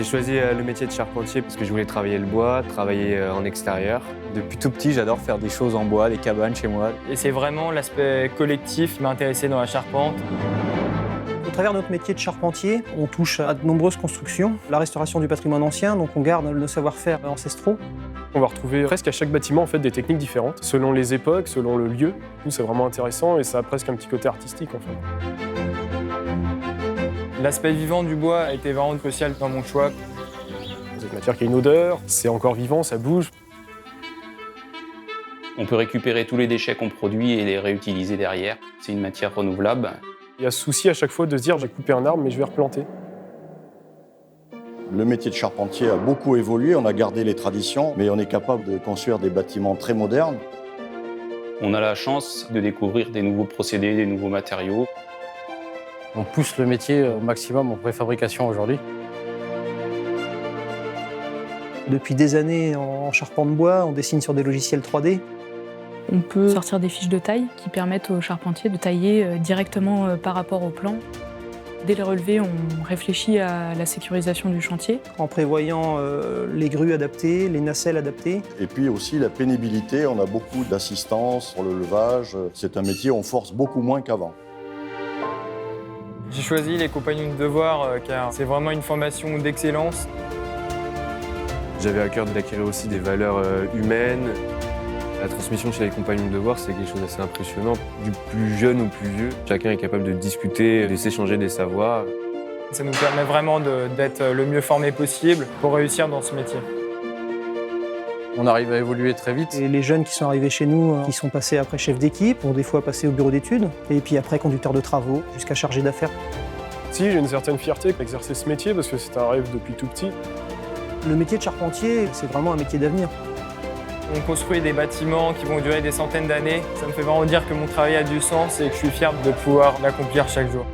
J'ai choisi le métier de charpentier parce que je voulais travailler le bois, travailler en extérieur. Depuis tout petit, j'adore faire des choses en bois, des cabanes chez moi. Et c'est vraiment l'aspect collectif qui m'a intéressé dans la charpente. Au travers de notre métier de charpentier, on touche à de nombreuses constructions. La restauration du patrimoine ancien, donc on garde nos savoir-faire ancestraux. On va retrouver presque à chaque bâtiment en fait, des techniques différentes, selon les époques, selon le lieu. Nous, c'est vraiment intéressant et ça a presque un petit côté artistique en fait. L'aspect vivant du bois a été vraiment crucial dans mon choix. C'est une matière qui a une odeur, c'est encore vivant, ça bouge. On peut récupérer tous les déchets qu'on produit et les réutiliser derrière. C'est une matière renouvelable. Il y a ce souci à chaque fois de se dire j'ai coupé un arbre mais je vais replanter. Le métier de charpentier a beaucoup évolué, on a gardé les traditions, mais on est capable de construire des bâtiments très modernes. On a la chance de découvrir des nouveaux procédés, des nouveaux matériaux. On pousse le métier au maximum en préfabrication aujourd'hui. Depuis des années en charpente bois, on dessine sur des logiciels 3D. On peut sortir des fiches de taille qui permettent aux charpentiers de tailler directement par rapport au plan. Dès les relevés, on réfléchit à la sécurisation du chantier. En prévoyant les grues adaptées, les nacelles adaptées. Et puis aussi la pénibilité, on a beaucoup d'assistance sur le levage. C'est un métier où on force beaucoup moins qu'avant. J'ai choisi les compagnons de devoir car c'est vraiment une formation d'excellence. J'avais à cœur d'acquérir aussi des valeurs humaines. La transmission chez les compagnons de devoir, c'est quelque chose d'assez impressionnant. Du plus jeune au plus vieux, chacun est capable de discuter, de s'échanger des savoirs. Ça nous permet vraiment d'être le mieux formé possible pour réussir dans ce métier. On arrive à évoluer très vite. Et les jeunes qui sont arrivés chez nous, qui sont passés après chef d'équipe, ont des fois passé au bureau d'études, et puis après conducteur de travaux, jusqu'à chargé d'affaires. Si, j'ai une certaine fierté d'exercer ce métier parce que c'est un rêve depuis tout petit. Le métier de charpentier, c'est vraiment un métier d'avenir. On construit des bâtiments qui vont durer des centaines d'années. Ça me fait vraiment dire que mon travail a du sens et que je suis fier de pouvoir l'accomplir chaque jour.